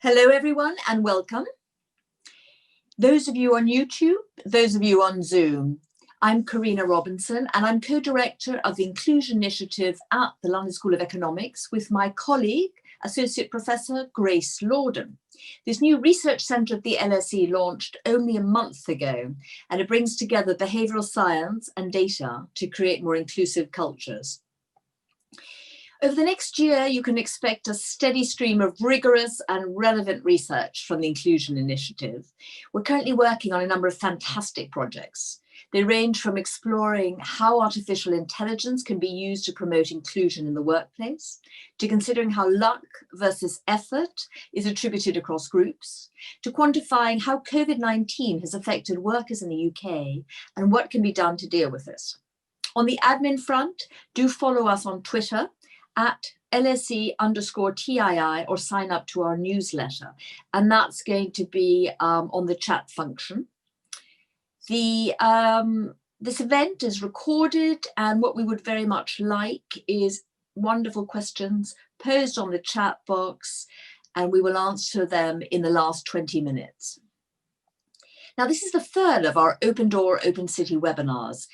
Hello everyone and welcome. Those of you on YouTube, those of you on Zoom, I'm Karina Robinson and I'm co-director of the Inclusion Initiative at the London School of Economics with my colleague, Associate Professor Grace Lorden. This new research centre at the LSE launched only a month ago and it brings together behavioural science and data to create more inclusive cultures. Over the next year, you can expect a steady stream of rigorous and relevant research from the Inclusion Initiative. We're currently working on a number of fantastic projects. They range from exploring how artificial intelligence can be used to promote inclusion in the workplace, to considering how luck versus effort is attributed across groups, to quantifying how COVID-19 has affected workers in the UK and what can be done to deal with this. On the admin front, do follow us on Twitter at LSE_TII or sign up to our newsletter. And that's going to be on the chat function. This event is recorded and what we would very much like is wonderful questions posed on the chat box and we will answer them in the last 20 minutes. Now, this is the third of our Open Door, Open City webinars.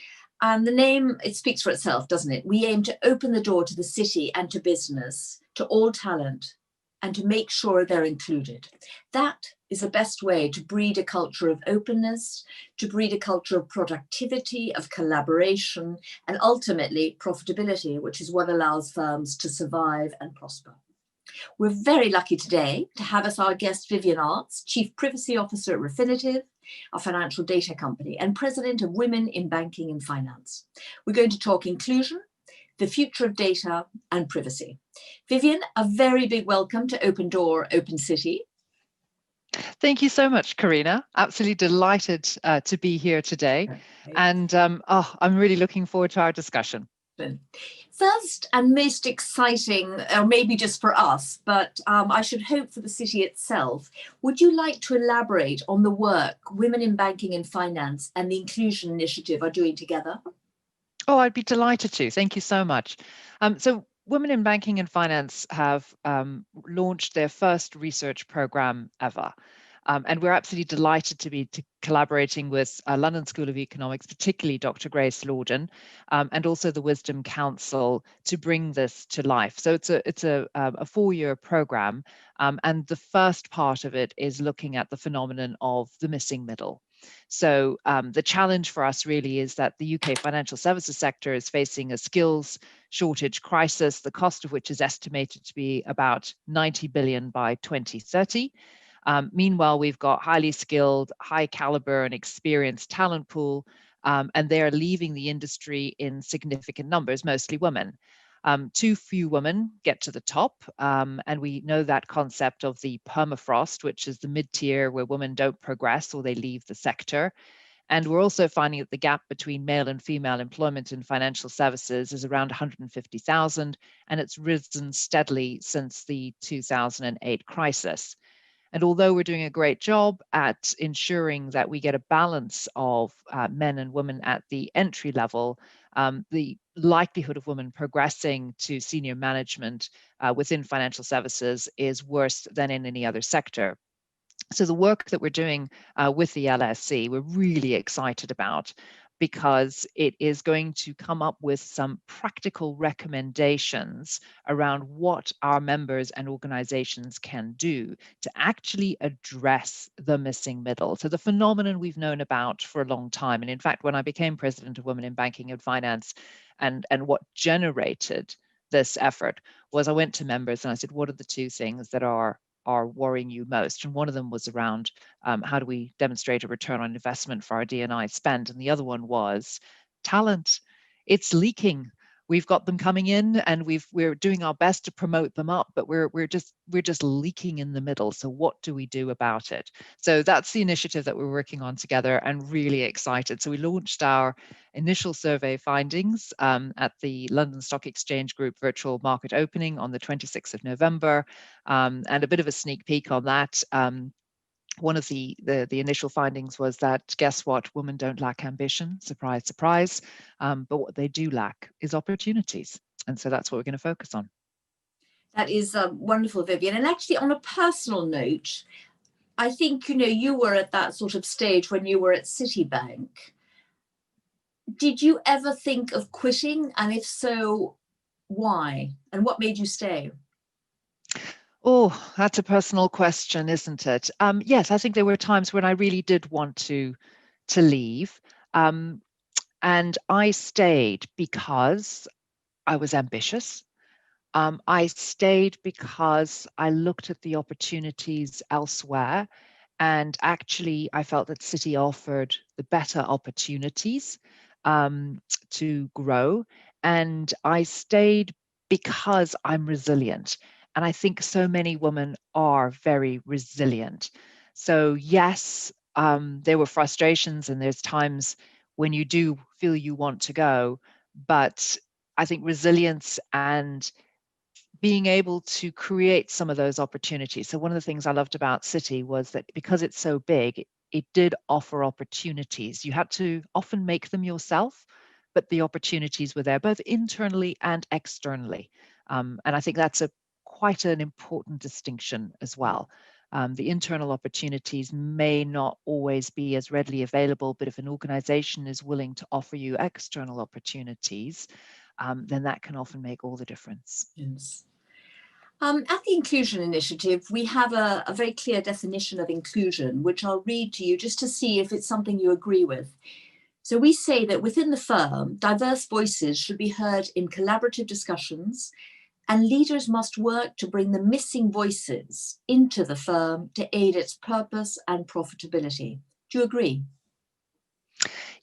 And the name, it speaks for itself, doesn't it? We aim to open the door to the city and to business, to all talent, and to make sure they're included. That is the best way to breed a culture of openness, to breed a culture of productivity, of collaboration, and ultimately profitability, which is what allows firms to survive and prosper. We're very lucky today to have as our guest Vivienne Artz, Chief Privacy Officer at Refinitiv, a financial data company, and President of Women in Banking and Finance. We're going to talk inclusion, the future of data, and privacy. Vivienne, a very big welcome to Open Door, Open City. Thank you so much, Karina. Absolutely delighted to be here today. And I'm really looking forward to our discussion. First and most exciting, or maybe just for us, but I should hope for the city itself, would you like to elaborate on the work Women in Banking and Finance and the Inclusion Initiative are doing together? Oh, I'd be delighted to. Thank you so much. So Women in Banking and Finance have launched their first research program ever. And we're absolutely delighted to be collaborating with London School of Economics, particularly Dr. Grace Lorden, and also the Wisdom Council to bring this to life. So it's a 4-year program, and the first part of it is looking at the phenomenon of the missing middle. So the challenge for us really is that the UK financial services sector is facing a skills shortage crisis, the cost of which is estimated to be about 90 billion by 2030. Meanwhile, we've got highly skilled, high caliber and experienced talent pool, and they're leaving the industry in significant numbers, mostly women. Too few women get to the top, and we know that concept of the permafrost, which is the mid-tier where women don't progress or they leave the sector. And we're also finding that the gap between male and female employment in financial services is around 150,000, and it's risen steadily since the 2008 crisis. And although we're doing a great job at ensuring that we get a balance of men and women at the entry level, the likelihood of women progressing to senior management within financial services is worse than in any other sector. So the work that we're doing with the LSE, we're really excited about, because it is going to come up with some practical recommendations around what our members and organizations can do to actually address the missing middle. So the phenomenon we've known about for a long time. And in fact, when I became president of Women in Banking and Finance, and what generated this effort was I went to members and I said, what are the two things that are worrying you most? And one of them was around how do we demonstrate a return on investment for our D&I spend? And the other one was talent. It's leaking. We've got them coming in and we're doing our best to promote them up, but we're just leaking in the middle. So what do we do about it? So that's the initiative that we're working on together and really excited. So we launched our initial survey findings at the London Stock Exchange Group virtual market opening on the 26th of November, and a bit of a sneak peek on that. One of the initial findings was that, guess what, women don't lack ambition, surprise, surprise, but what they do lack is opportunities. And so that's what we're going to focus on. That is wonderful, Vivienne. And actually, on a personal note, I think, you were at that sort of stage when you were at Citibank. Did you ever think of quitting? And if so, why? And what made you stay? Oh, that's a personal question, isn't it? Yes, I think there were times when I really did want to leave. Um, and I stayed because I was ambitious. I stayed because I looked at the opportunities elsewhere, and actually I felt that City offered the better opportunities to grow. And I stayed because I'm resilient. And I think so many women are very resilient. So yes, there were frustrations and there's times when you do feel you want to go, but I think resilience and being able to create some of those opportunities. So one of the things I loved about City was that because it's so big, it did offer opportunities. You had to often make them yourself, but the opportunities were there, both internally and externally. And I think that's a quite an important distinction as well. The internal opportunities may not always be as readily available, but if an organization is willing to offer you external opportunities, then that can often make all the difference. Yes. At the Inclusion Initiative, we have a very clear definition of inclusion, which I'll read to you just to see if it's something you agree with. So we say that within the firm, diverse voices should be heard in collaborative discussions, and leaders must work to bring the missing voices into the firm to aid its purpose and profitability. Do you agree?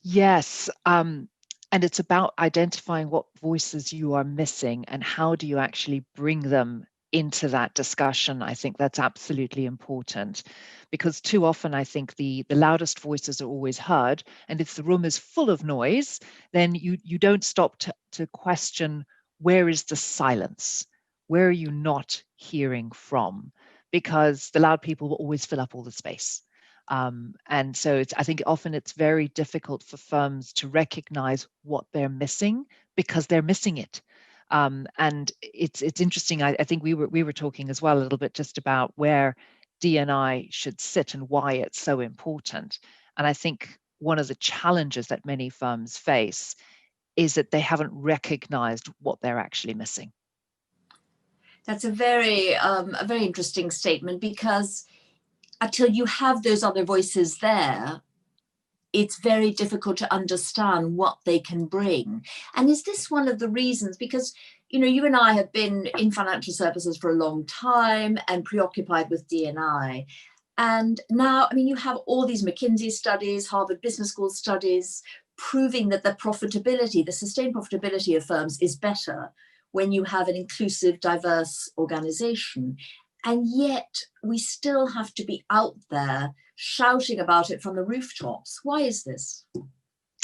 Yes. And it's about identifying what voices you are missing and how do you actually bring them into that discussion. I think that's absolutely important because too often I think the loudest voices are always heard. And if the room is full of noise, then you don't stop to question, where is the silence? Where are you not hearing from? Because the loud people will always fill up all the space. And so I think often it's very difficult for firms to recognize what they're missing because they're missing it. And it's interesting. I think we were talking as well a little bit just about where D&I should sit and why it's so important. And I think one of the challenges that many firms face is that they haven't recognized what they're actually missing. That's a very interesting statement, because until you have those other voices there, it's very difficult to understand what they can bring. And is this one of the reasons? Because, you and I have been in financial services for a long time and preoccupied with D&I. And now, you have all these McKinsey studies, Harvard Business School studies, proving that the profitability, the sustained profitability of firms is better when you have an inclusive, diverse organization. And yet we still have to be out there shouting about it from the rooftops. Why is this?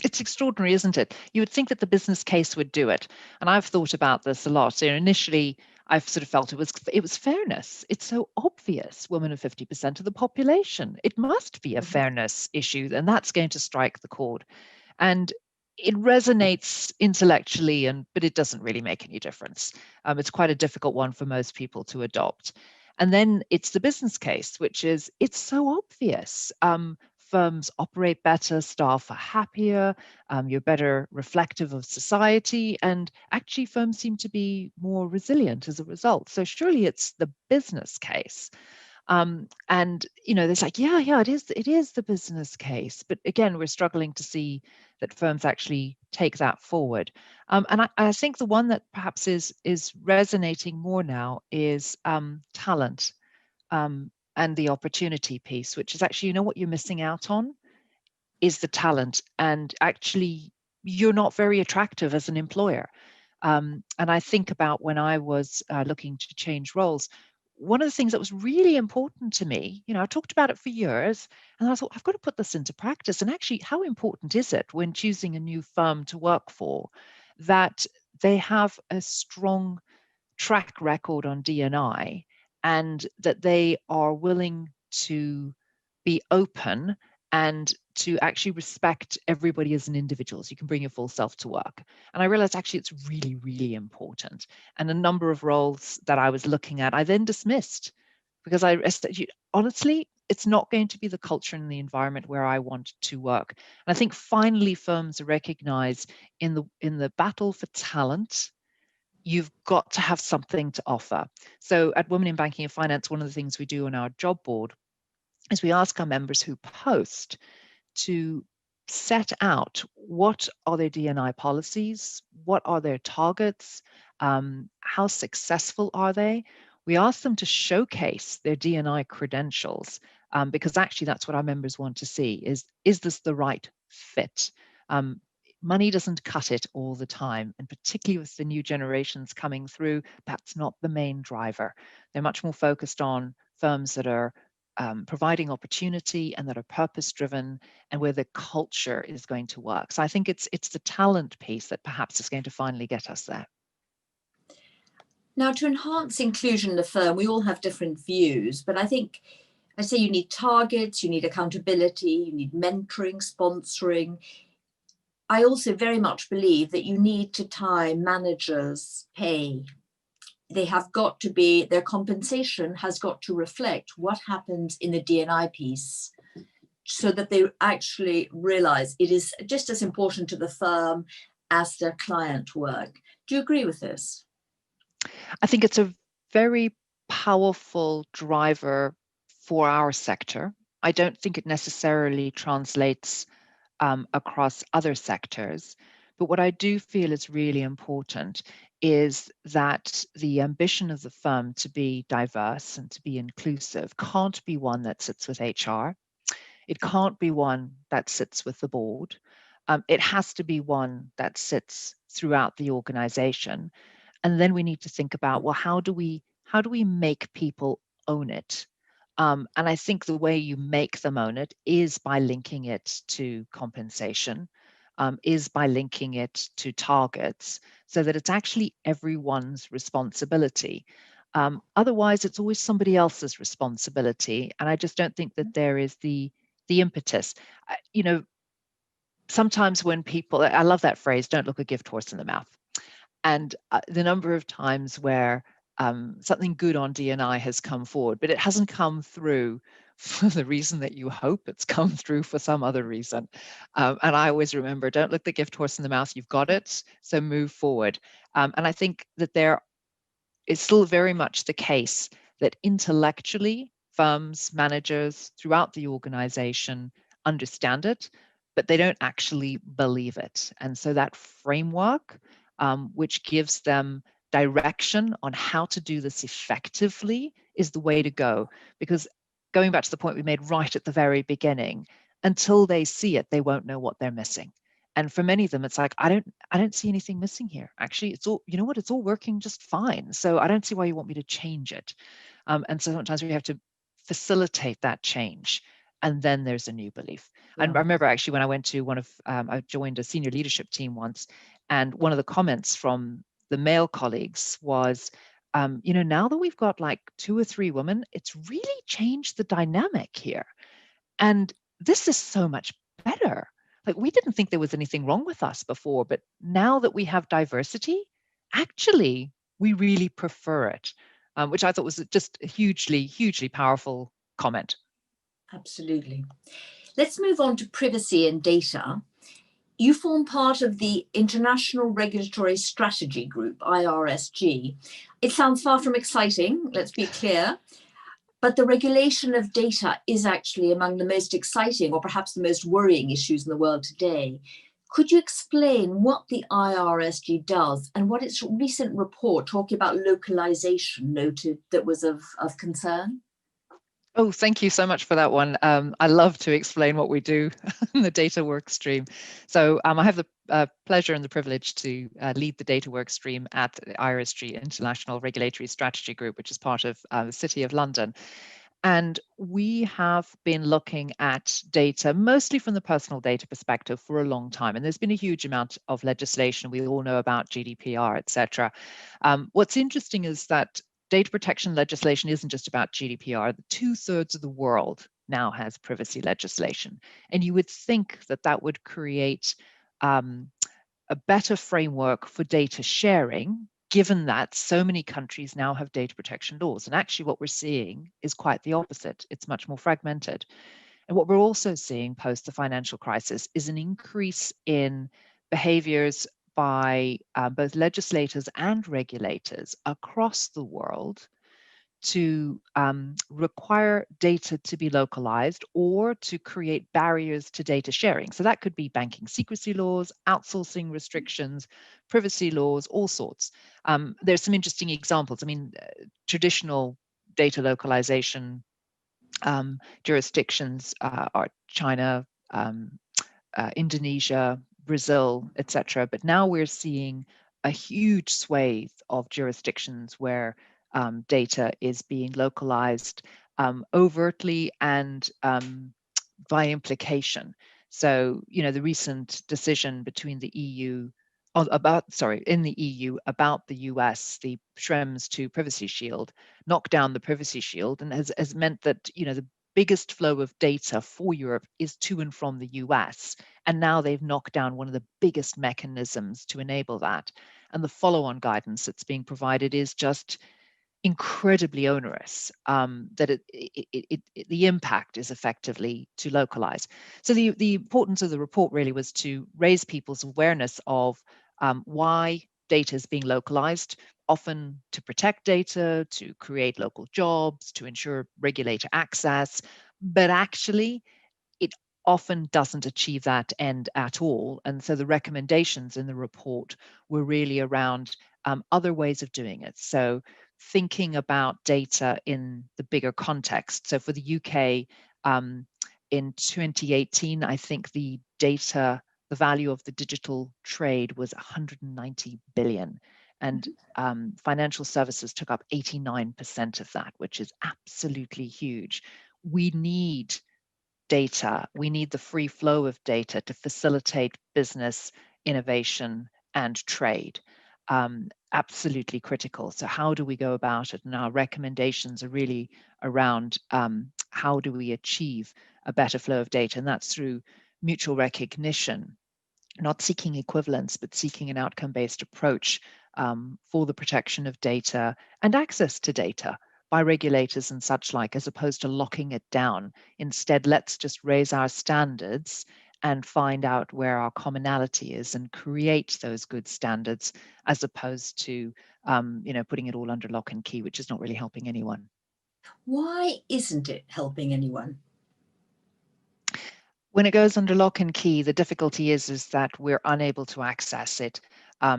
It's extraordinary, isn't it? You would think that the business case would do it. And I've thought about this a lot. So initially, I've sort of felt it was fairness. It's so obvious. Women are 50% of the population. It must be a fairness issue, and that's going to strike the chord. And it resonates intellectually, but it doesn't really make any difference. It's quite a difficult one for most people to adopt. And then it's the business case, which is it's so obvious. Firms operate better, staff are happier, you're better reflective of society, and actually firms seem to be more resilient as a result. So surely it's the business case. And it's like, yeah, it is the business case. But again, we're struggling to see that firms actually take that forward. And I think the one that perhaps is resonating more now is talent. And the opportunity piece, which is actually, what you're missing out on is the talent. And actually, you're not very attractive as an employer. And I think about when I was looking to change roles, one of the things that was really important to me, I talked about it for years, and I thought, I've got to put this into practice. And actually, how important is it when choosing a new firm to work for that they have a strong track record on D&I and that they are willing to be open and to actually respect everybody as an individual, so you can bring your full self to work. And I realized actually it's really, really important. And a number of roles that I was looking at, I then dismissed because I said, honestly, it's not going to be the culture and the environment where I want to work. And I think finally firms recognize in the battle for talent, you've got to have something to offer. So at Women in Banking and Finance, one of the things we do on our job board is we ask our members who post to set out what are their D&I policies, what are their targets, how successful are they. We ask them to showcase their D&I credentials because actually that's what our members want to see is this the right fit? Money doesn't cut it all the time, and particularly with the new generations coming through, that's not the main driver. They're much more focused on firms that are providing opportunity and that are purpose-driven and where the culture is going to work. So I think it's the talent piece that perhaps is going to finally get us there. Now, to enhance inclusion in the firm, we all have different views, but I think I'd say you need targets, you need accountability, you need mentoring, sponsoring. I also very much believe that you need to tie managers' pay. They have got to be, their compensation has got to reflect what happens in the D&I piece so that they actually realize it is just as important to the firm as their client work. Do you agree with this? I think it's a very powerful driver for our sector. I don't think it necessarily translates across other sectors. But what I do feel is really important is that the ambition of the firm to be diverse and to be inclusive can't be one that sits with HR. It can't be one that sits with the board. It has to be one that sits throughout the organization. And then we need to think about, well, how do we make people own it? And I think the way you make them own it is by linking it to compensation, is by linking it to targets, so that it's actually everyone's responsibility. Otherwise, it's always somebody else's responsibility. And I just don't think that there is the impetus. Sometimes when people, I love that phrase, don't look a gift horse in the mouth. And the number of times where something good on D&I has come forward, but it hasn't come through for the reason that you hope. It's come through for some other reason. And I always remember, don't look the gift horse in the mouth, you've got it, so move forward. And I think that there is still very much the case that intellectually, firms, managers throughout the organization understand it, but they don't actually believe it. And so that framework, which gives them direction on how to do this effectively, is the way to go. Because going back to the point we made right at the very beginning, until they see it, they won't know what they're missing. And for many of them, it's like, I don't see anything missing here. Actually, it's all, you know what, it's all working just fine. So I don't see why you want me to change it. And so sometimes we have to facilitate that change. And then there's a new belief. Yeah. And I remember actually when I went to I joined a senior leadership team once, and one of the comments from the male colleagues was, now that we've got like 2 or 3 women, it's really changed the dynamic here. And this is so much better. Like, we didn't think there was anything wrong with us before, but now that we have diversity, actually, we really prefer it, which I thought was just a hugely, hugely powerful comment. Absolutely. Let's move on to privacy and data. You form part of the International Regulatory Strategy Group, IRSG. It sounds far from exciting, let's be clear, but the regulation of data is actually among the most exciting or perhaps the most worrying issues in the world today. Could you explain what the IRSG does and what its recent report talking about localization noted that was of concern? Oh, thank you so much for that one. I love to explain what we do in the data work stream. So I have the pleasure and the privilege to lead the data work stream at the IRSG International Regulatory Strategy Group, which is part of the City of London. And we have been looking at data, mostly from the personal data perspective, for a long time. And there's been a huge amount of legislation. We all know about GDPR, et cetera. What's interesting is that data protection legislation isn't just about GDPR. 2/3 of the world now has privacy legislation. And you would think that that would create a better framework for data sharing, given that so many countries now have data protection laws. And actually what we're seeing is quite the opposite. It's much more fragmented. And what we're also seeing post the financial crisis is an increase in behaviors by both legislators and regulators across the world to require data to be localized or to create barriers to data sharing. So that could be banking secrecy laws, outsourcing restrictions, privacy laws, all sorts. There's some interesting examples. I mean, traditional data localization jurisdictions are China, Indonesia, Brazil, etc. But now we're seeing a huge swathe of jurisdictions where data is being localized overtly and by implication. So, the recent decision between the EU in the EU about the US, the Schrems II Privacy Shield, knocked down the Privacy Shield and has meant that, the biggest flow of data for Europe is to and from the US. And now they've knocked down one of the biggest mechanisms to enable that. And the follow-on guidance that's being provided is just incredibly onerous, that the impact is effectively to localize. So the importance of the report really was to raise people's awareness of why data is being localized, often to protect data, to create local jobs, to ensure regulator access, but actually it often doesn't achieve that end at all. And so the recommendations in the report were really around other ways of doing it. So thinking about data in the bigger context. So for the UK, in 2018, I think the value of the digital trade was 190 billion. And financial services took up 89% of that, which is absolutely huge. We need data. We need the free flow of data to facilitate business, innovation, and trade. Absolutely critical. So how do we go about it? And our recommendations are really around how do we achieve a better flow of data? And that's through mutual recognition, not seeking equivalence, but seeking an outcome-based approach for the protection of data and access to data by regulators and such like, as opposed to locking it down. Instead, let's just raise our standards and find out where our commonality is and create those good standards, as opposed to putting it all under lock and key, which is not really helping anyone. Why isn't it helping anyone? When it goes under lock and key, the difficulty is that we're unable to access it.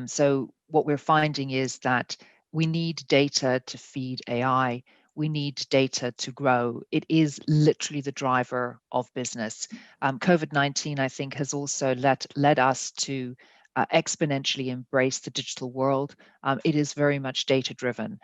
So what we're finding is that we need data to feed AI. We need data to grow. It is literally the driver of business. COVID-19, I think, has also led us to exponentially embrace the digital world. It is very much data-driven.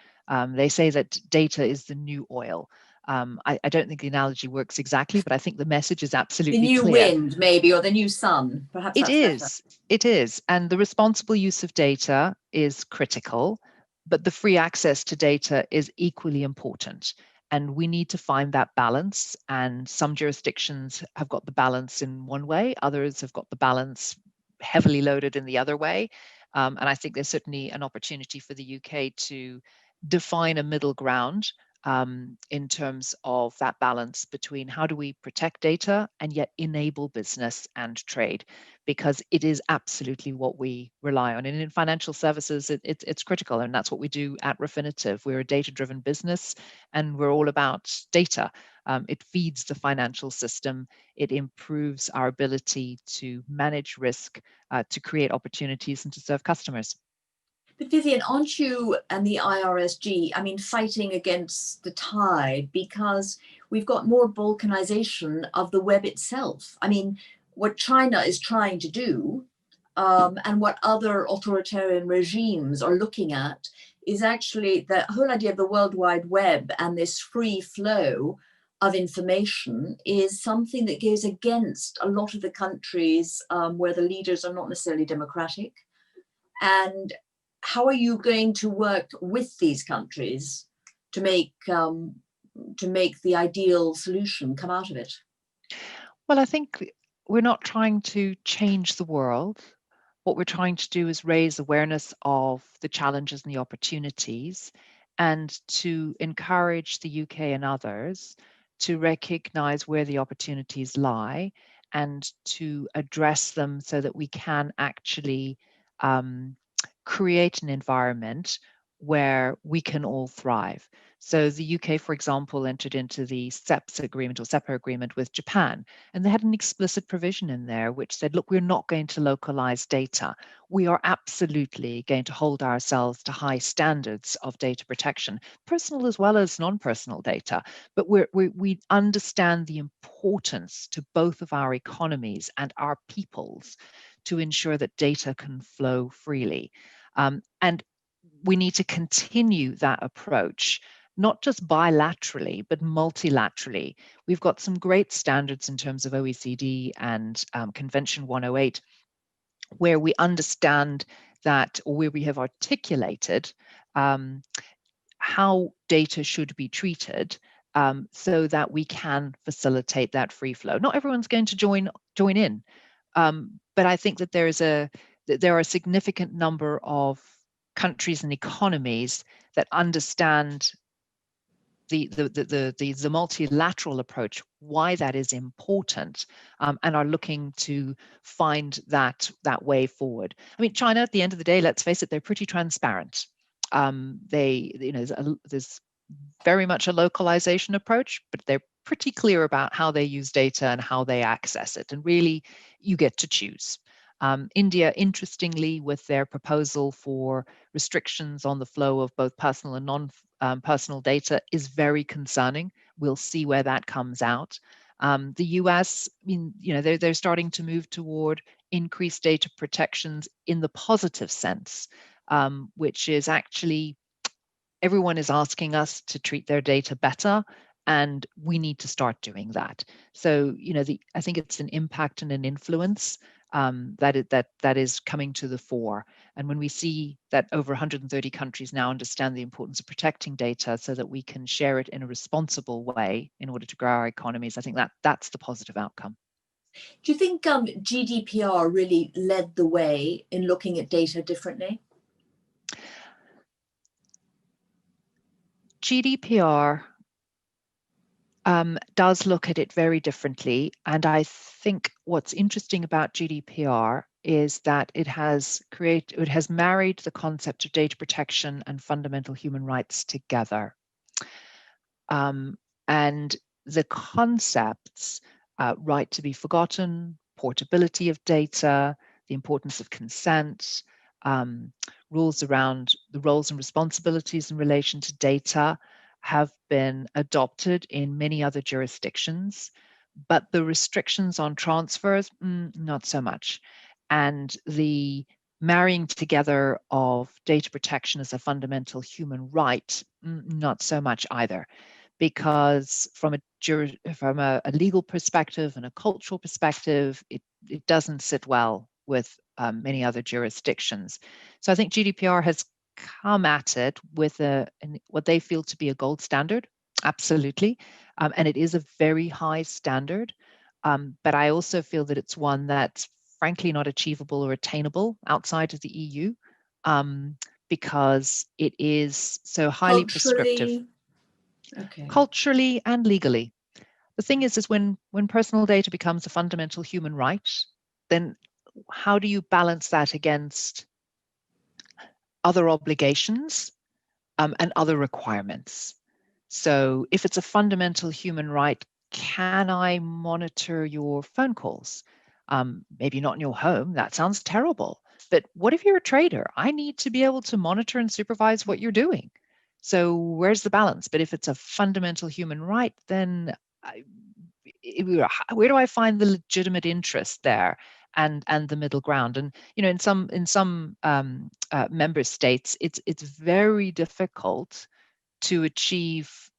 They say that data is the new oil. I don't think the analogy works exactly, but I think the message is absolutely The new clear. wind, maybe, or the new sun. Perhaps It that's better. is. It is. And the responsible use of data is critical, but the free access to data is equally important. And we need to find that balance. And some jurisdictions have got the balance in one way, others have got the balance heavily loaded in the other way. And I think there's certainly an opportunity for the UK to define a middle ground in terms of that balance between how do we protect data and yet enable business and trade, because it is absolutely what we rely on. And in financial services, it's critical. And that's what we do at Refinitiv. We're a data-driven business and we're all about data. It feeds the financial system. It improves our ability to manage risk, to create opportunities and to serve customers. But Vivienne, aren't you and the IRSG, I mean, fighting against the tide because we've got more balkanization of the web itself? I mean, what China is trying to do and what other authoritarian regimes are looking at is actually the whole idea of the World Wide Web and this free flow of information is something that goes against a lot of the countries where the leaders are not necessarily democratic. And how are you going to work with these countries to make make the ideal solution come out of it? Well, I think we're not trying to change the world. What we're trying to do is raise awareness of the challenges and the opportunities, and to encourage the UK and others to recognize where the opportunities lie and to address them so that we can actually create an environment where we can all thrive. So the UK, for example, entered into the CEPS agreement or SEPA agreement with Japan, and they had an explicit provision in there which said, look, we're not going to localize data. We are absolutely going to hold ourselves to high standards of data protection, personal as well as non-personal data. But we understand the importance to both of our economies and our peoples to ensure that data can flow freely. And we need to continue that approach, not just bilaterally, but multilaterally. We've got some great standards in terms of OECD and Convention 108, where we understand that, or where we have articulated how data should be treated, so that we can facilitate that free flow. Not everyone's going to join in, but I think that there are a significant number of countries and economies that understand the multilateral approach, why that is important, and are looking to find that way forward. I mean, China, at the end of the day, let's face it, they're pretty transparent. There's very much a localization approach, but they're pretty clear about how they use data and how they access it. And really, you get to choose. India, interestingly, with their proposal for restrictions on the flow of both personal and non-personal data, is very concerning. We'll see where that comes out. The US, I mean, they're starting to move toward increased data protections in the positive sense, which is actually everyone is asking us to treat their data better, and we need to start doing that. So, I think it's an impact and an influence that is coming to the fore. And when we see that over 130 countries now understand the importance of protecting data so that we can share it in a responsible way in order to grow our economies, I think that's the positive outcome. Do you think GDPR really led the way in looking at data differently? GDPR does look at it very differently. And I think what's interesting about GDPR is that it has married the concept of data protection and fundamental human rights together. And the concepts, right to be forgotten, portability of data, the importance of consent, rules around the roles and responsibilities in relation to data, have been adopted in many other jurisdictions, but the restrictions on transfers, not so much. And the marrying together of data protection as a fundamental human right, not so much either, because from a legal perspective and a cultural perspective, it doesn't sit well with many other jurisdictions. So I think GDPR has come at it with what they feel to be a gold standard, absolutely, and it is a very high standard, but I also feel that it's one that's frankly not achievable or attainable outside of the EU, because it is so highly prescriptive. Okay. Culturally and legally. The thing is when personal data becomes a fundamental human right, then how do you balance that against other obligations and other requirements? So if it's a fundamental human right, can I monitor your phone calls? Maybe not in your home, that sounds terrible. But what if you're a trader? I need to be able to monitor and supervise what you're doing. So where's the balance? But if it's a fundamental human right, then where do I find the legitimate interest there and the middle ground? And in some member states, it's very difficult to achieve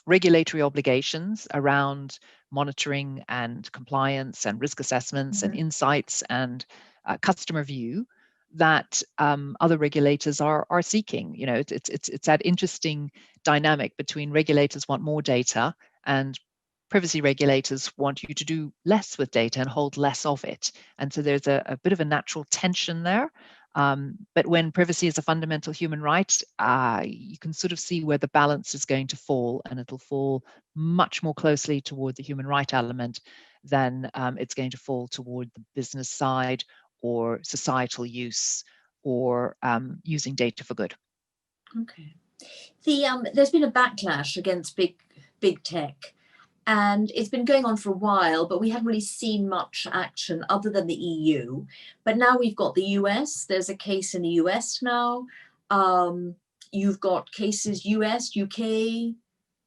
regulatory obligations around monitoring and compliance and risk assessments and insights and customer view that other regulators are seeking. You know, it's that interesting dynamic between regulators want more data and privacy regulators want you to do less with data and hold less of it. And so there's a bit of a natural tension there. But when privacy is a fundamental human right, you can sort of see where the balance is going to fall, and it'll fall much more closely toward the human right element than it's going to fall toward the business side or societal use or using data for good. Okay. There's been a backlash against big tech, and it's been going on for a while, but we haven't really seen much action other than the EU. But now we've got the US. There's a case in the US now. You've got cases US, UK,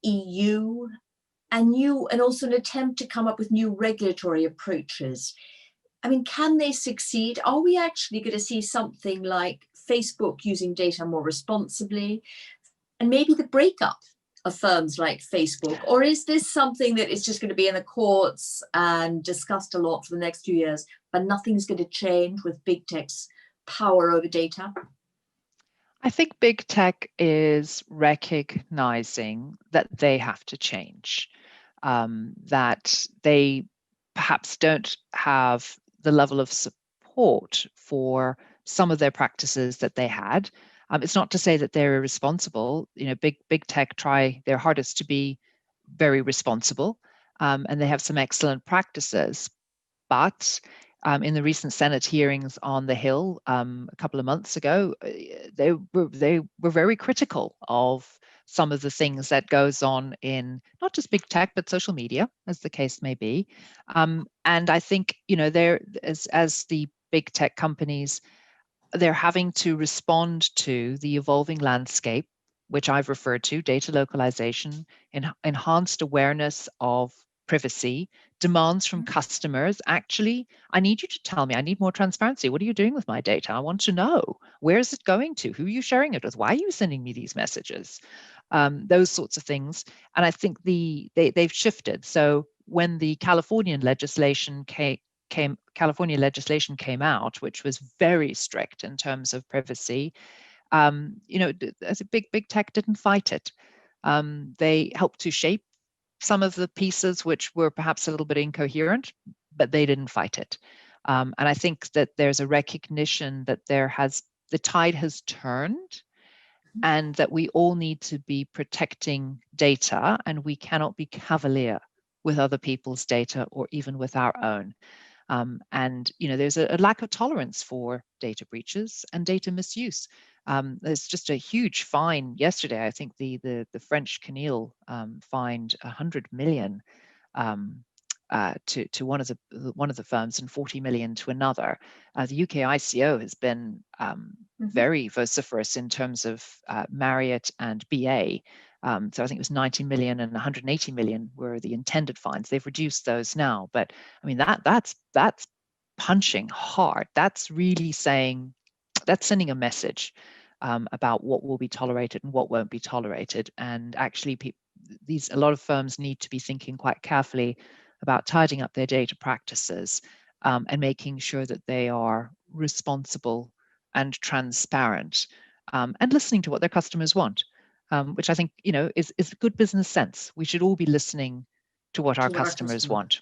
EU, and also an attempt to come up with new regulatory approaches. I mean, can they succeed? Are we actually going to see something like Facebook using data more responsibly, and maybe the breakup of firms like Facebook? Or is this something that is just going to be in the courts and discussed a lot for the next few years, but nothing's going to change with big tech's power over data? I think big tech is recognizing that they have to change, that they perhaps don't have the level of support for some of their practices that they had. It's not to say that they're irresponsible. You know, big tech try their hardest to be very responsible, and they have some excellent practices. But in the recent Senate hearings on the Hill a couple of months ago, they were very critical of some of the things that goes on in not just big tech, but social media, as the case may be. And I think, you know, as the big tech companies, they're having to respond to the evolving landscape, which I've referred to: data localization, enhanced awareness of privacy, demands from customers. Actually, I need you to tell me, I need more transparency. What are you doing with my data? I want to know. Where is it going to? Who are you sharing it with? Why are you sending me these messages? Those sorts of things. And I think they've shifted. So when the California legislation came out, which was very strict in terms of privacy, you know, as a big tech didn't fight it. They helped to shape some of the pieces which were perhaps a little bit incoherent, but they didn't fight it. And I think that there's a recognition that the tide has turned, and that we all need to be protecting data, and we cannot be cavalier with other people's data or even with our own. And you know, there's a lack of tolerance for data breaches and data misuse. There's just a huge fine yesterday. I think the French CNIL fined 100 million to one of the firms and 40 million to another. The UK ICO has been very vociferous in terms of Marriott and BA. So I think it was 90 million and 180 million were the intended fines. They've reduced those now, but I mean that's punching hard. That's really saying, that's sending a message about what will be tolerated and what won't be tolerated. And actually, a lot of firms need to be thinking quite carefully about tidying up their data practices and making sure that they are responsible and transparent and listening to what their customers want. Which I think, you know, is good business sense. We should all be listening to what our customers want.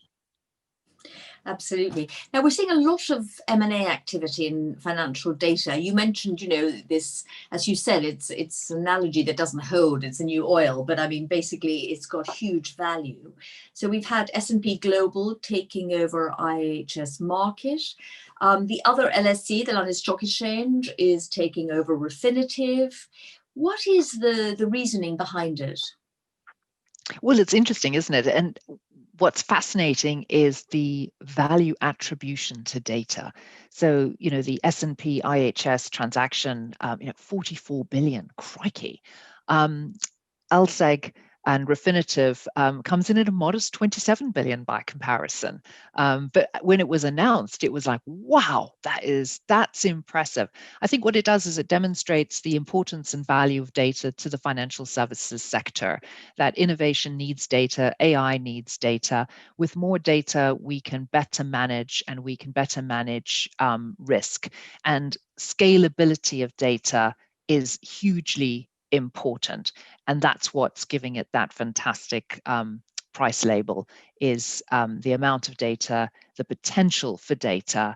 Absolutely. Now we're seeing a lot of M&A activity in financial data. You mentioned, you know, this, as you said, it's an analogy that doesn't hold. It's a new oil, but I mean, basically, it's got huge value. So we've had S&P Global taking over IHS Markit. The other LSE, the London Stock Exchange, is taking over Refinitiv. What is the reasoning behind it? Well, it's interesting, isn't it? And what's fascinating is the value attribution to data. So, you know, the S&P IHS transaction, you know, 44 billion, crikey. LSEG and Refinitiv comes in at a modest 27 billion by comparison. But when it was announced, it was like, wow, that's impressive. I think what it does is it demonstrates the importance and value of data to the financial services sector, that innovation needs data, AI needs data. With more data, we can better manage and we can better manage risk. And scalability of data is hugely important, and that's what's giving it that fantastic price label, is the amount of data, the potential for data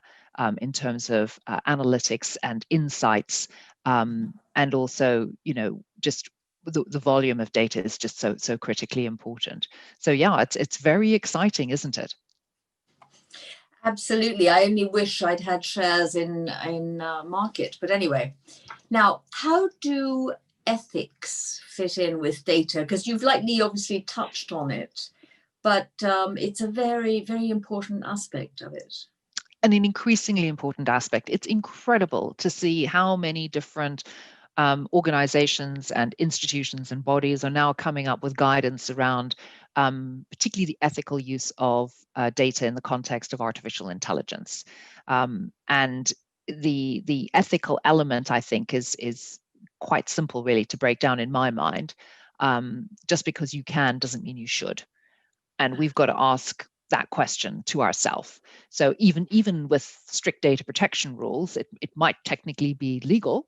in terms of analytics and insights, and also, just the volume of data is just so critically important. So yeah, it's very exciting, isn't it? Absolutely. I only wish I'd had shares in market, but anyway. Now, how do ethics fit in with data? Because you've likely obviously touched on it, but it's a very, very important aspect of it. And an increasingly important aspect. It's incredible to see how many different organizations and institutions and bodies are now coming up with guidance around particularly the ethical use of data in the context of artificial intelligence. And the ethical element, I think, is quite simple, really, to break down in my mind. Just because you can doesn't mean you should. And we've got to ask that question to ourselves. So even with strict data protection rules, it might technically be legal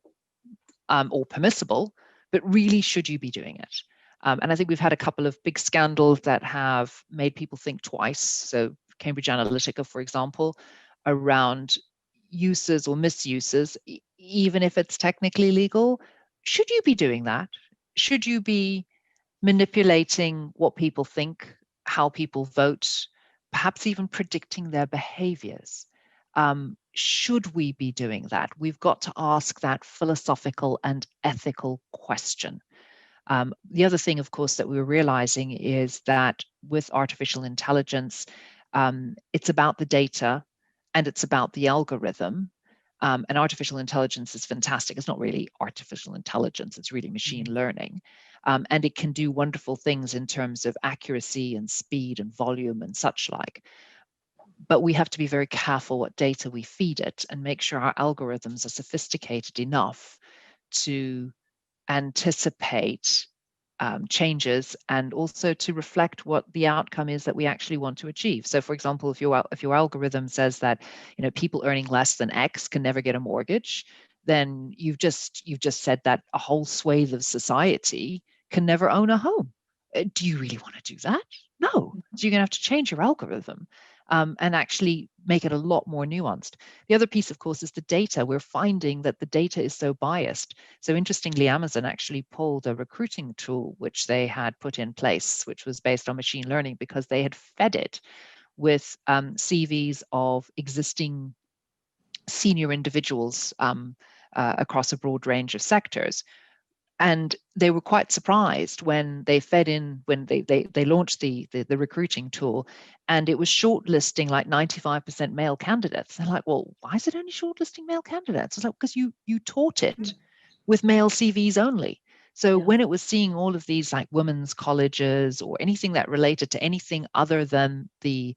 or permissible, but really, should you be doing it? And I think we've had a couple of big scandals that have made people think twice. So Cambridge Analytica, for example, around uses or misuses, even if it's technically legal, should you be doing that? Should you be manipulating what people think, how people vote, perhaps even predicting their behaviors? Should we be doing that? We've got to ask that philosophical and ethical question. The other thing, of course, that we're realizing is that with artificial intelligence, it's about the data and it's about the algorithm. And artificial intelligence is fantastic. It's not really artificial intelligence, it's really machine learning. And it can do wonderful things in terms of accuracy and speed and volume and such like. But we have to be very careful what data we feed it and make sure our algorithms are sophisticated enough to anticipate changes and also to reflect what the outcome is that we actually want to achieve. So, for example, if your algorithm says that people earning less than X can never get a mortgage, then you've just said that a whole swathe of society can never own a home. Do you really want to do that? No. So you're going to have to change your algorithm and actually make it a lot more nuanced. The other piece, of course, is the data. We're finding that the data is so biased. So interestingly, Amazon actually pulled a recruiting tool which they had put in place, which was based on machine learning, because they had fed it with CVs of existing senior individuals across a broad range of sectors. And they were quite surprised when they launched the recruiting tool, and it was shortlisting like 95% male candidates. They're like, well, why is it only shortlisting male candidates? It's like, because you taught it with male CVs only. So when it was seeing all of these like women's colleges or anything that related to anything other than the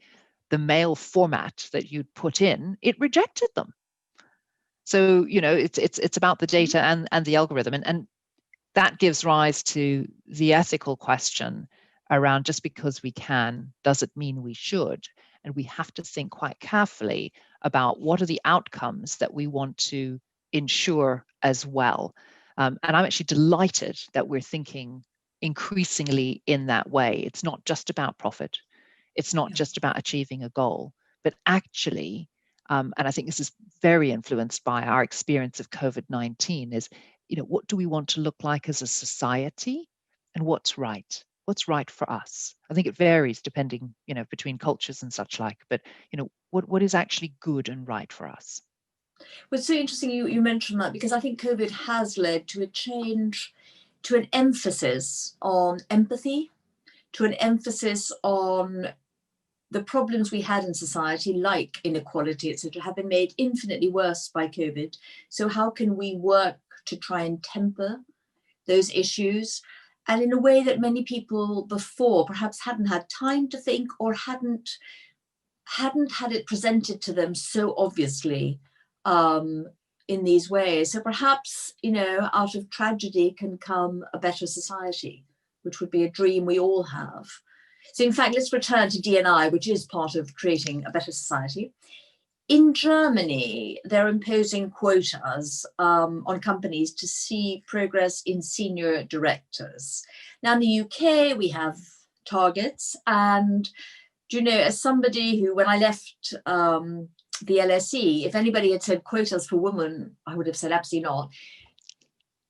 male format that you'd put in, it rejected them. So it's about the data and the algorithm, and that gives rise to the ethical question around, just because we can, does it mean we should? And we have to think quite carefully about what are the outcomes that we want to ensure as well. And I'm actually delighted that we're thinking increasingly in that way. It's not just about profit. It's not just about achieving a goal, but actually, and I think this is very influenced by our experience of COVID-19, is what do we want to look like as a society, and what's right for us? I think it varies depending, between cultures and such like, but what is actually good and right for us? Well, it's so interesting you mentioned that, because I think COVID has led to a change, to an emphasis on empathy, to an emphasis on the problems we had in society, like inequality, etc., have been made infinitely worse by COVID. So how can we work to try and temper those issues? and in a way that many people before perhaps hadn't had time to think, or hadn't had it presented to them so obviously in these ways. So perhaps, you know, out of tragedy can come a better society, which would be a dream we all have. So in fact, let's return to D&I, which is part of creating a better society. In Germany, they're imposing quotas on companies to see progress in senior directors. Now in the UK, we have targets, and do you know, as somebody who, when I left the LSE, if anybody had said quotas for women, I would have said absolutely not.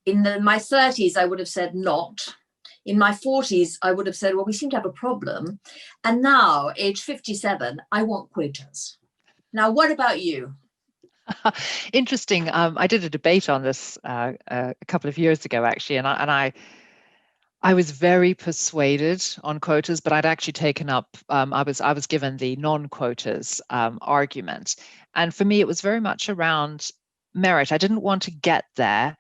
In my 30s, I would have said not. In my 40s, I would have said, well, we seem to have a problem. And now, age 57, I want quotas. Now, what about you? Interesting. I did a debate on this a couple of years ago, actually, and I was very persuaded on quotas, but I'd actually taken up. I was given the non-quotas argument, and for me, it was very much around merit. I didn't want to get there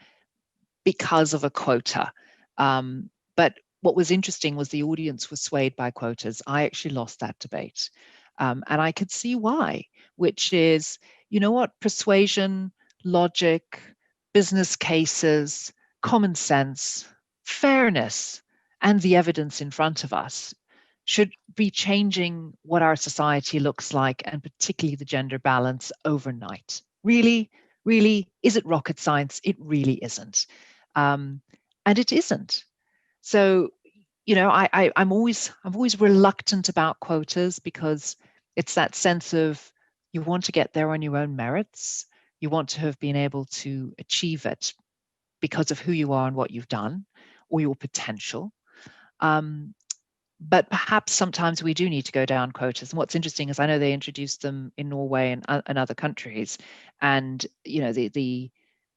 because of a quota, but what was interesting was the audience was swayed by quotas. I actually lost that debate, and I could see why. Which is, you know what, persuasion, logic, business cases, common sense, fairness, and the evidence in front of us should be changing what our society looks like, and particularly the gender balance overnight. Really, really, is it rocket science? It really isn't. And it isn't. So, you know, I'm always reluctant about quotas, because it's that sense of you want to get there on your own merits. You want to have been able to achieve it because of who you are and what you've done, or your potential. But perhaps sometimes we do need to go down quotas. And what's interesting is I know they introduced them in Norway and other countries, and you know the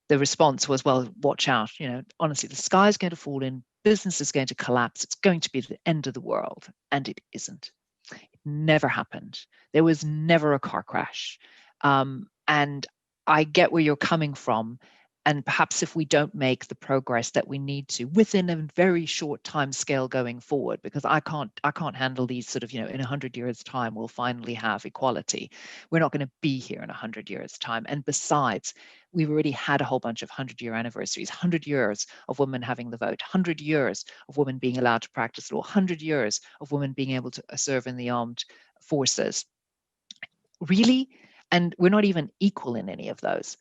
response was, well, watch out. You know, honestly, the sky is going to fall in. Business is going to collapse. It's going to be the end of the world, and it isn't. It never happened. There was never a car crash. And I get where you're coming from. And perhaps if we don't make the progress that we need to within a very short time scale going forward, because I can't handle these sort of, you know, in 100 years time, we'll finally have equality. We're not going to be here in 100 years time. And besides, we've already had a whole bunch of 100-year anniversaries, 100 years of women having the vote, 100 years of women being allowed to practice law, 100 years of women being able to serve in the armed forces. Really? And we're not even equal in any of those.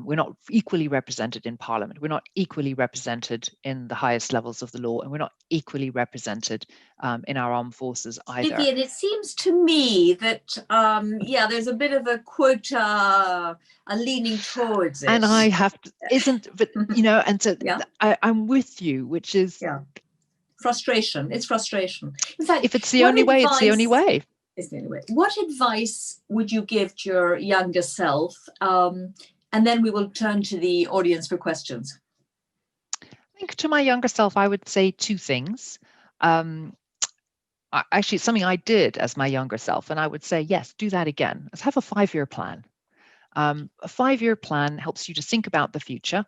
We're not equally represented in Parliament. We're not equally represented in the highest levels of the law, and we're not equally represented in our armed forces either. Vivienne, it seems to me that, yeah, there's a bit of a quota, a leaning towards it. And I have to, but you know, and so yeah. I'm with you, which is frustration. It's frustration. In fact, if it's the only way, it's the only way. It's the only way. What advice would you give to your younger self? And then we will turn to the audience for questions. I think to my younger self, I would say two things. Actually, it's something I did as my younger self, and I would say, yes, do that again. Let's have a 5-year plan. A 5-year plan helps you to think about the future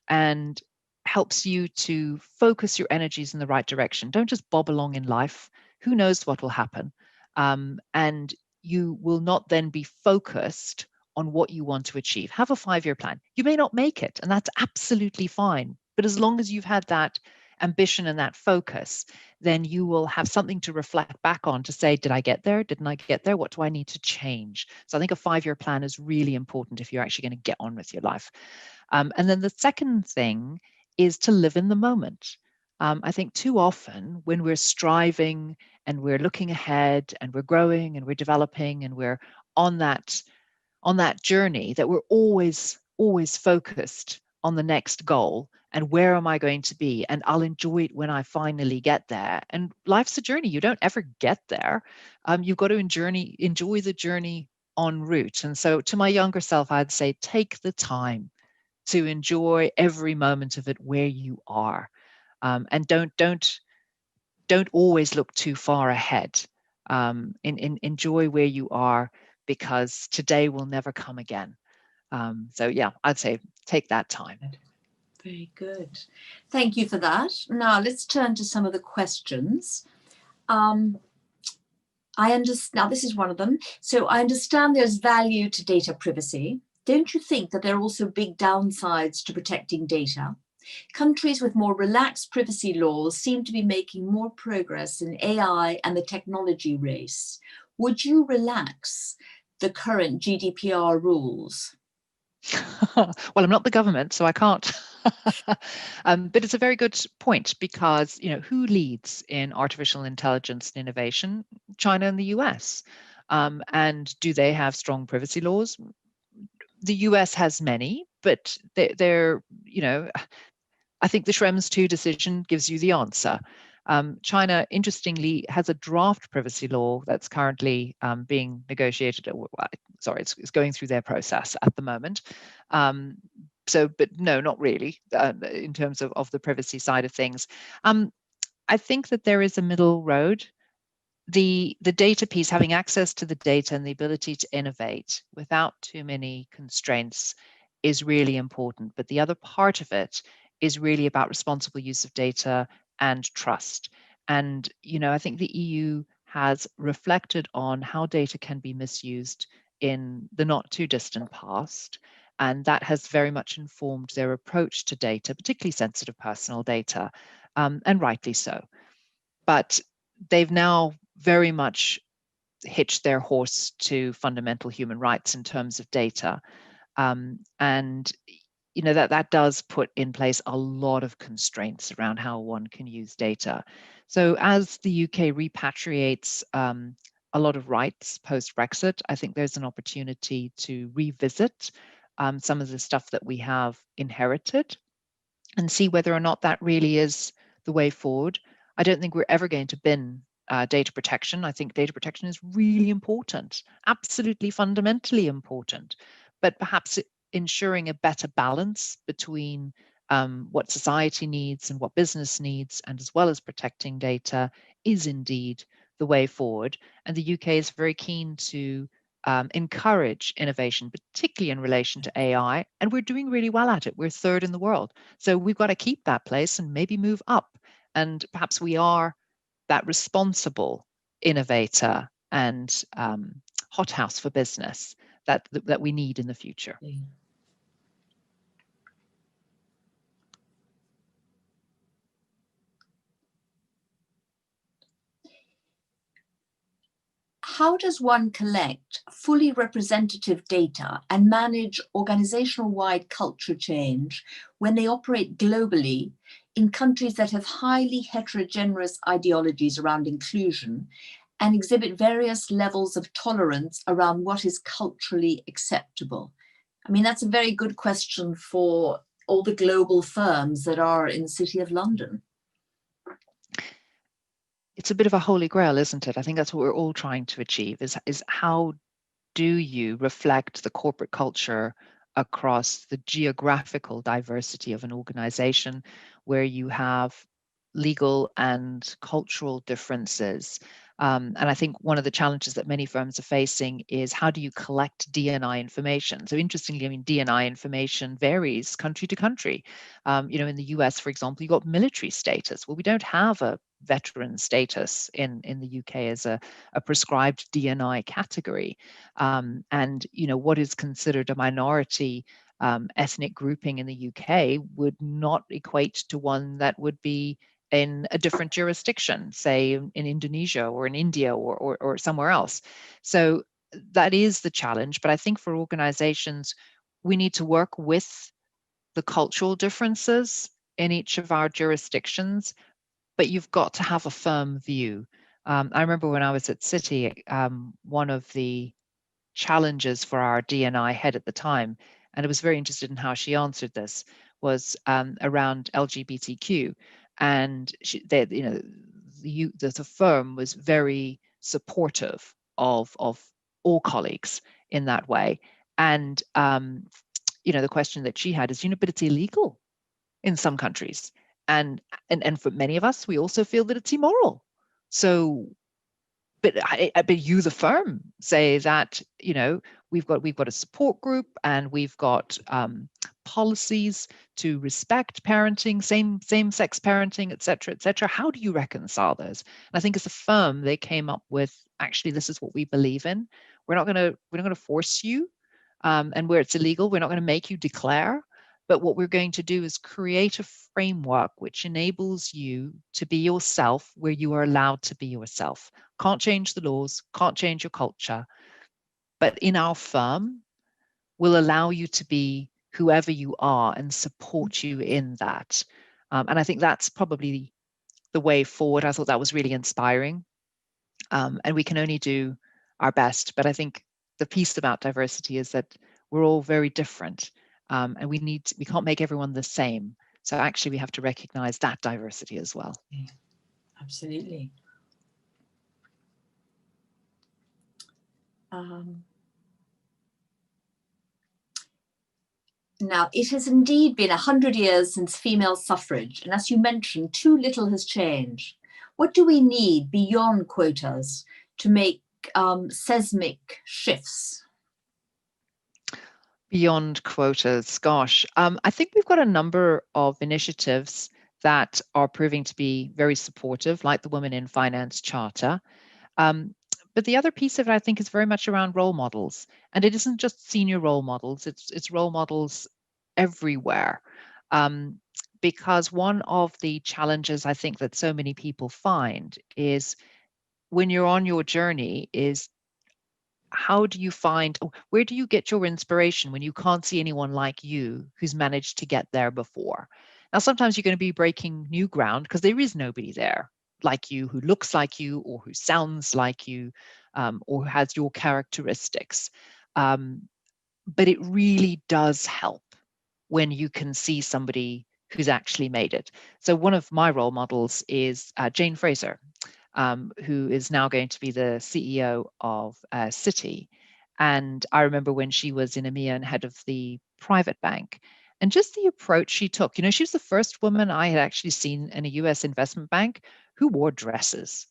and helps you to focus your energies in the right direction. Don't just bob along in life. Who knows what will happen? And you will not then be focused on what you want to achieve. Have a 5-year plan. You may not make it, and that's absolutely fine. But as long as you've had that ambition and that focus, then you will have something to reflect back on to say, did I get there? Didn't I get there? What do I need to change? So I think a 5-year plan is really important if you're actually going to get on with your life. And then the second thing is to live in the moment. I think too often when we're striving and we're looking ahead and we're growing and we're developing and we're on that journey, that we're always focused on the next goal and where am I going to be, and I'll enjoy it when I finally get there. And life's a journey. You don't ever get there. You've got to enjoy the journey en route. And so to my younger self, I'd say take the time to enjoy every moment of it where you are, and don't always look too far ahead. Enjoy where you are, because today will never come again. So yeah, I'd say take that time. Very good. Thank you for that. Now let's turn to some of the questions. I understand, now this is one of them. So I understand there's value to data privacy. Don't you think that there are also big downsides to protecting data? Countries with more relaxed privacy laws seem to be making more progress in AI and the technology race. Would you relax the current GDPR rules? Well, I'm not the government, so I can't. But it's a very good point because, who leads in artificial intelligence and innovation? China and the US. And do they have strong privacy laws? The US has many, but they're, I think the Schrems 2 decision gives you the answer. China, interestingly, has a draft privacy law that's currently being negotiated. Sorry, it's going through their process at the moment. But no, not really in terms of the privacy side of things. I think that there is a middle road. The data piece, having access to the data and the ability to innovate without too many constraints is really important. But the other part of it is really about responsible use of data and trust. And, I think the EU has reflected on how data can be misused in the not too distant past. And that has very much informed their approach to data, particularly sensitive personal data, and rightly so. But they've now very much hitched their horse to fundamental human rights in terms of data. And that does put in place a lot of constraints around how one can use data. So as the UK repatriates a lot of rights post-Brexit, I think there's an opportunity to revisit some of the stuff that we have inherited and see whether or not that really is the way forward. I don't think we're ever going to bin data protection. I think data protection is really important, absolutely fundamentally important, but perhaps ensuring a better balance between what society needs and what business needs, and as well as protecting data, is indeed the way forward. And the UK is very keen to encourage innovation, particularly in relation to AI, and we're doing really well at it. We're third in the world. So we've got to keep that place and maybe move up. And perhaps we are that responsible innovator and hothouse for business that we need in the future. How does one collect fully representative data and manage organizational-wide culture change when they operate globally in countries that have highly heterogeneous ideologies around inclusion and exhibit various levels of tolerance around what is culturally acceptable? I mean, that's a very good question for all the global firms that are in the City of London. It's a bit of a holy grail, isn't it? I think that's what we're all trying to achieve, is how do you reflect the corporate culture across the geographical diversity of an organization where you have legal and cultural differences. And I think one of the challenges that many firms are facing is how do you collect D&I information? So interestingly, I mean, D&I information varies country to country. In the US, for example, you've got military status. Well, we don't have a veteran status in the UK as a prescribed D&I category. And what is considered a minority ethnic grouping in the UK would not equate to one that would be in a different jurisdiction, say in Indonesia or in India or somewhere else. So that is the challenge. But I think for organizations, we need to work with the cultural differences in each of our jurisdictions, but you've got to have a firm view. I remember when I was at Citi, one of the challenges for our D&I head at the time, and I was very interested in how she answered this, was around LGBTQ. And the firm was very supportive of all colleagues in that way. And the question that she had is, but it's illegal in some countries, and for many of us, we also feel that it's immoral. So, but you, the firm, say that we've got a support group, and we've got policies to respect parenting, same-sex parenting, et cetera. How do you reconcile those? And I think as a firm, they came up with, actually, this is what we believe in. We're not going to force you, and where it's illegal, we're not going to make you declare. But what we're going to do is create a framework which enables you to be yourself where you are allowed to be yourself. Can't change the laws, can't change your culture, but in our firm, we'll allow you to be whoever you are and support you in that. And I think that's probably the way forward. I thought that was really inspiring. And we can only do our best. But I think the piece about diversity is that we're all very different. And we can't make everyone the same. So actually we have to recognize that diversity as well. Yeah, absolutely. Now, it has indeed been 100 years since female suffrage, and as you mentioned, too little has changed. What do we need beyond quotas to make seismic shifts? Beyond quotas, gosh, I think we've got a number of initiatives that are proving to be very supportive, like the Women in Finance Charter. But the other piece of it, I think, is very much around role models. And it isn't just senior role models, it's role models everywhere. Because one of the challenges I think that so many people find is when you're on your journey is, how do you find, where do you get your inspiration when you can't see anyone like you who's managed to get there before? Now, sometimes you're going to be breaking new ground because there is nobody there like you, who looks like you, or who sounds like you, or who has your characteristics. But it really does help when you can see somebody who's actually made it. So one of my role models is Jane Fraser, who is now going to be the CEO of Citi. And I remember when she was in EMEA and head of the private bank, and just the approach she took. You know, she was the first woman I had actually seen in a US investment bank who wore dresses.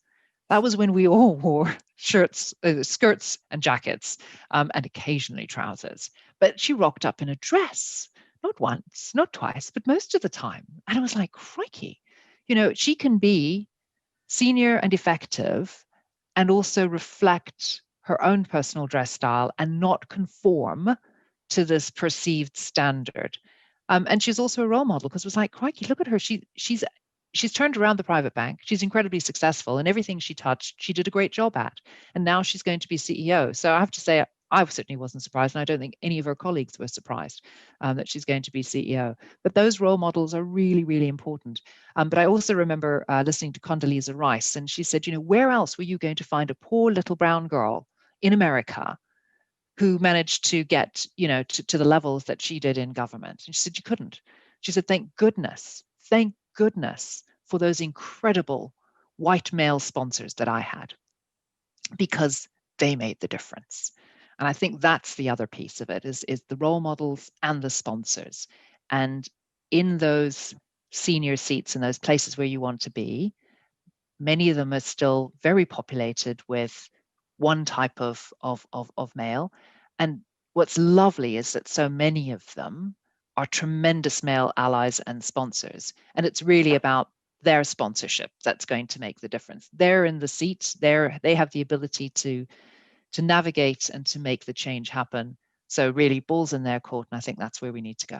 That was when we all wore skirts and jackets, and occasionally trousers. But she rocked up in a dress, not once, not twice, but most of the time. And I was like, crikey, you know, she can be senior and effective and also reflect her own personal dress style and not conform to this perceived standard. And she's also a role model, because it was like, crikey, look at her. She's turned around the private bank. She's incredibly successful, and everything she touched, she did a great job at. And now she's going to be CEO. So I have to say, I certainly wasn't surprised, and I don't think any of her colleagues were surprised that she's going to be CEO. But those role models are really, really important. But I also remember listening to Condoleezza Rice, and she said, you know, where else were you going to find a poor little brown girl in America who managed to get, you know, to the levels that she did in government? And she said, you couldn't. She said, thank goodness for those incredible white male sponsors that I had, because they made the difference. And I think that's the other piece of it, is the role models and the sponsors. And in those senior seats, in those places where you want to be, many of them are still very populated with one type of male. And what's lovely is that so many of them are tremendous male allies and sponsors. And it's really about their sponsorship that's going to make the difference. They're in the seat, they have the ability to navigate and to make the change happen. So really, ball's in their court, and I think that's where we need to go.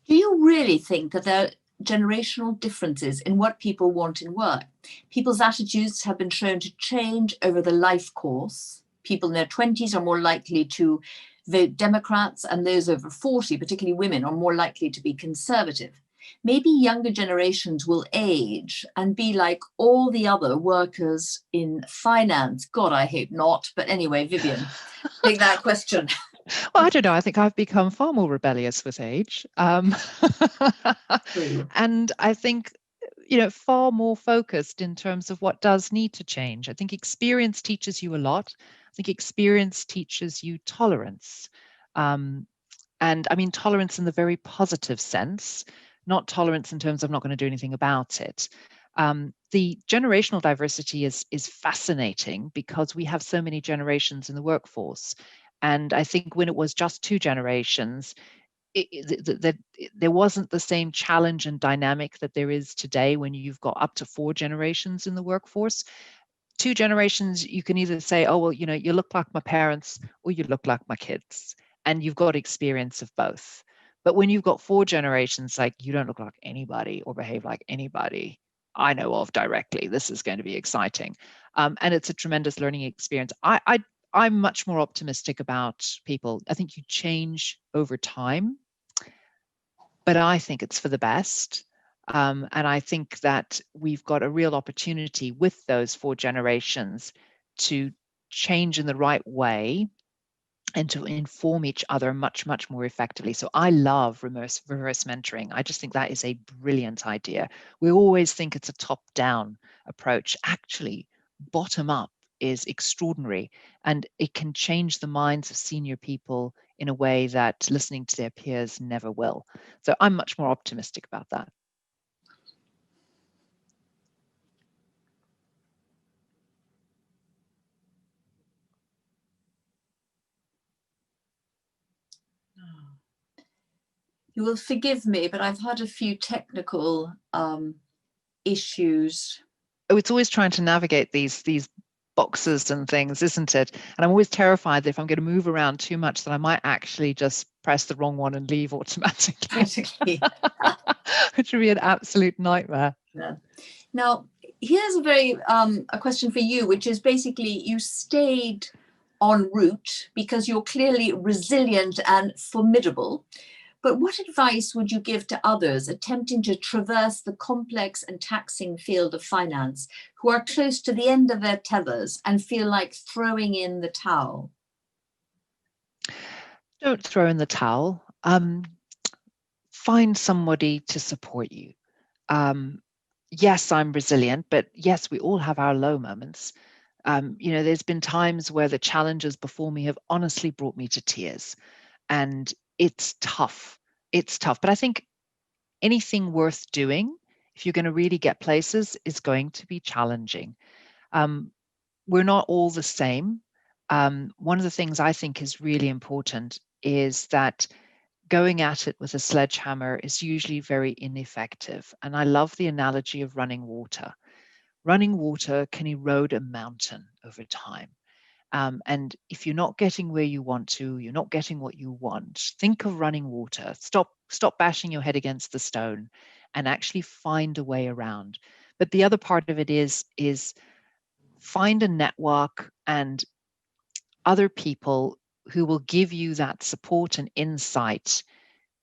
Do you really think that there are generational differences in what people want in work? People's attitudes have been shown to change over the life course. People in their 20s are more likely to vote Democrats, and those over 40, particularly women, are more likely to be conservative. Maybe younger generations will age and be like all the other workers in finance. God, I hope not. But anyway, Vivienne, take that question. Well, I don't know. I think I've become far more rebellious with age. And I think, you know, far more focused in terms of what does need to change. I think experience teaches you a lot. I think experience teaches you tolerance. And I mean tolerance in the very positive sense, not tolerance in terms of not going to do anything about it. The generational diversity is fascinating because we have so many generations in the workforce. And I think when it was just 2 generations, there wasn't the same challenge and dynamic that there is today when you've got up to 4 generations in the workforce. 2 generations, you can either say, oh, well, you look like my parents or you look like my kids, and you've got experience of both. But when you've got 4 generations, like, you don't look like anybody or behave like anybody I know of directly, this is going to be exciting. And it's a tremendous learning experience. I'm much more optimistic about people. I think you change over time, but I think it's for the best. And I think that we've got a real opportunity with those 4 generations to change in the right way and to inform each other much, much more effectively. So I love reverse mentoring. I just think that is a brilliant idea. We always think it's a top-down approach. Actually, bottom-up is extraordinary, and it can change the minds of senior people in a way that listening to their peers never will. So I'm much more optimistic about that. You will forgive me, but I've had a few technical issues. Oh, it's always trying to navigate these boxes and things, isn't it? And I'm always terrified that if I'm going to move around too much, that I might actually just press the wrong one and leave automatically. Which would be an absolute nightmare. Yeah. Now, here's a question for you, which is basically, you stayed en route because you're clearly resilient and formidable. But what advice would you give to others attempting to traverse the complex and taxing field of finance, who are close to the end of their tethers and feel like throwing in the towel? Don't throw in the towel. Find somebody to support you. Yes, I'm resilient, but yes, we all have our low moments. There's been times where the challenges before me have honestly brought me to tears, and it's tough. It's tough, but I think anything worth doing, if you're going to really get places, is going to be challenging. We're not all the same. One of the things I think is really important is that going at it with a sledgehammer is usually very ineffective. And I love the analogy of running water. Running water can erode a mountain over time. And if you're not getting where you want to, you're not getting what you want, think of running water. Stop bashing your head against the stone and actually find a way around. But the other part of it is find a network and other people who will give you that support and insight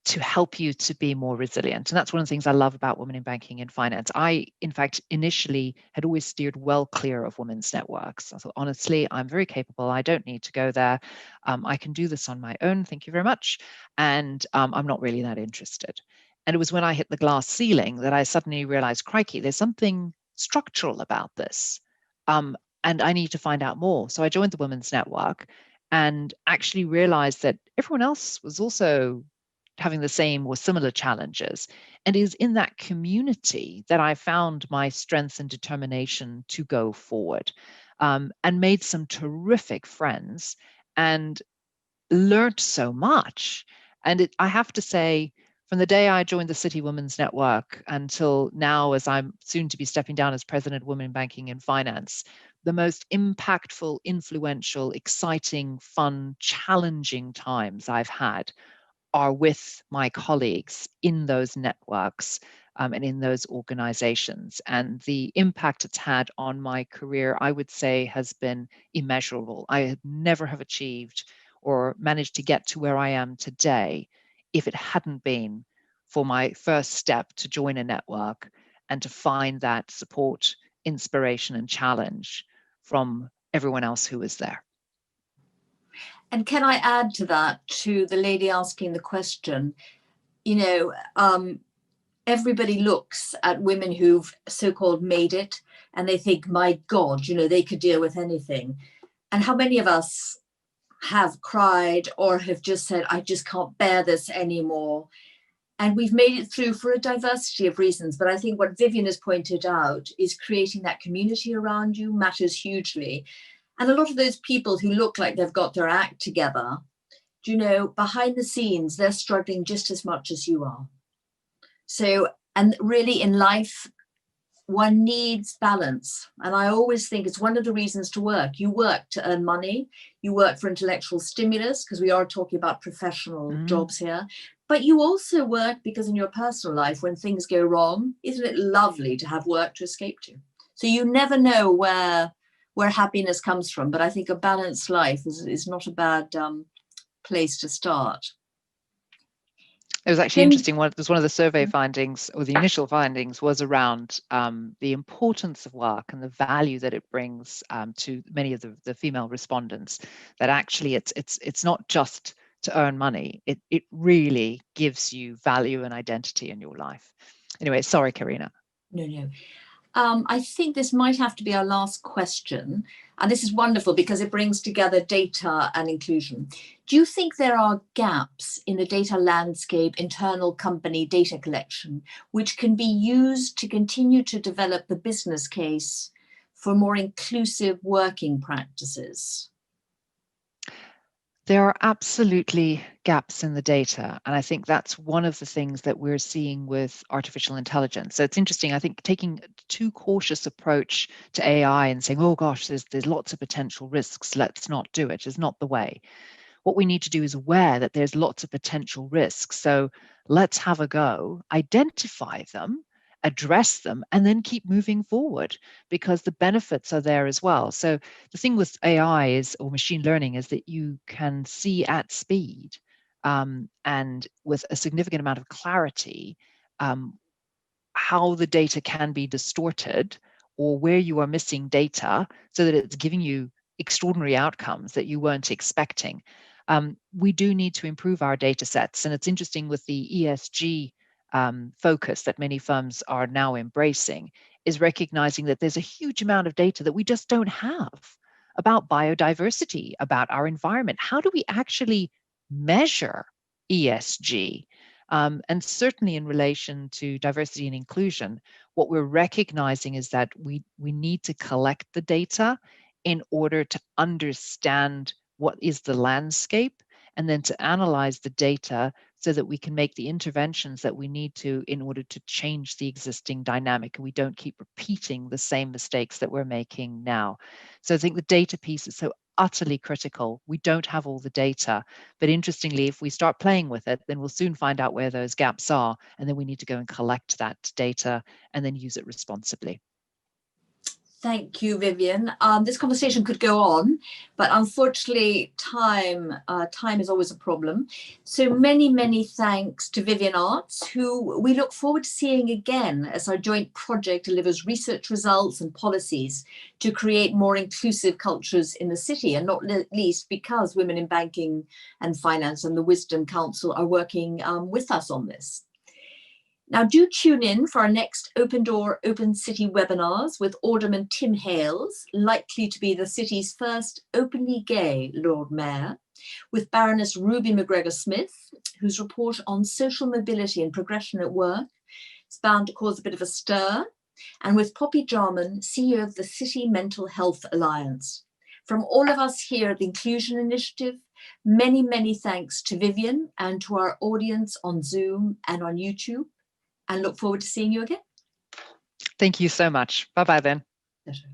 to help you to be more resilient. And that's one of the things I love about Women in Banking and Finance. I, in fact, initially had always steered well clear of women's networks. I thought, honestly, I'm very capable. I don't need to go there. I can do this on my own. Thank you very much. And I'm not really that interested. And it was when I hit the glass ceiling that I suddenly realized, crikey, there's something structural about this. And I need to find out more. So I joined the Women's Network and actually realized that everyone else was also having the same or similar challenges. And it is in that community that I found my strength and determination to go forward, and made some terrific friends and learned so much. And I have to say, from the day I joined the City Women's Network until now, as I'm soon to be stepping down as President of Women in Banking and Finance, the most impactful, influential, exciting, fun, challenging times I've had are with my colleagues in those networks and in those organizations. And the impact it's had on my career, I would say, has been immeasurable. I would never have achieved or managed to get to where I am today if it hadn't been for my first step to join a network and to find that support, inspiration, and challenge from everyone else who was there. And can I add to that, to the lady asking the question, everybody looks at women who've so-called made it and they think, my God, they could deal with anything. And how many of us have cried or have just said, I just can't bear this anymore. And we've made it through for a diversity of reasons. But I think what Vivienne has pointed out is creating that community around you matters hugely. And a lot of those people who look like they've got their act together, you know, behind the scenes, they're struggling just as much as you are. So, and really in life, one needs balance. And I always think it's one of the reasons to work. You work to earn money, you work for intellectual stimulus, because we are talking about professional jobs here. But you also work because in your personal life, when things go wrong, isn't it lovely to have work to escape to? So you never know where happiness comes from. But I think a balanced life is not a bad place to start. It was actually interesting. One of the survey findings, or the initial findings, was around the importance of work and the value that it brings to many of the female respondents. That actually, it's not just to earn money. It really gives you value and identity in your life. Anyway, sorry, Karina. No. I think this might have to be our last question. And this is wonderful because it brings together data and inclusion. Do you think there are gaps in the data landscape, internal company data collection, which can be used to continue to develop the business case for more inclusive working practices? There are absolutely gaps in the data. And I think that's one of the things that we're seeing with artificial intelligence. So it's interesting, I think taking a too cautious approach to AI and saying, oh gosh, there's lots of potential risks, let's not do it, is not the way. What we need to do is aware that there's lots of potential risks. So let's have a go, identify them, address them, and then keep moving forward, because the benefits are there as well. So the thing with AI is, or machine learning, is that you can see at speed and with a significant amount of clarity how the data can be distorted or where you are missing data, so that it's giving you extraordinary outcomes that you weren't expecting. We do need to improve our data sets. And it's interesting with the ESG focus that many firms are now embracing, is recognizing that there's a huge amount of data that we just don't have about biodiversity, about our environment. How do we actually measure ESG? And certainly in relation to diversity and inclusion, what we're recognizing is that we need to collect the data in order to understand what is the landscape, and then to analyze the data so that we can make the interventions that we need to in order to change the existing dynamic, and we don't keep repeating the same mistakes that we're making now. So I think the data piece is so utterly critical. We don't have all the data, but interestingly, if we start playing with it, then we'll soon find out where those gaps are, and then we need to go and collect that data and then use it responsibly. Thank you, Vivienne. This conversation could go on, but unfortunately, time is always a problem. So many thanks to Vivienne Artz, who we look forward to seeing again as our joint project delivers research results and policies to create more inclusive cultures in the city, and not least because Women in Banking and Finance and the Wisdom Council are working with us on this. Now do tune in for our next Open Door, Open City webinars with Alderman Tim Hales, likely to be the city's first openly gay Lord Mayor, with Baroness Ruby McGregor-Smith, whose report on social mobility and progression at work is bound to cause a bit of a stir, and with Poppy Jarman, CEO of the City Mental Health Alliance. From all of us here at the Inclusion Initiative, many thanks to Vivienne and to our audience on Zoom and on YouTube, and look forward to seeing you again. Thank you so much. Bye-bye then. Pleasure.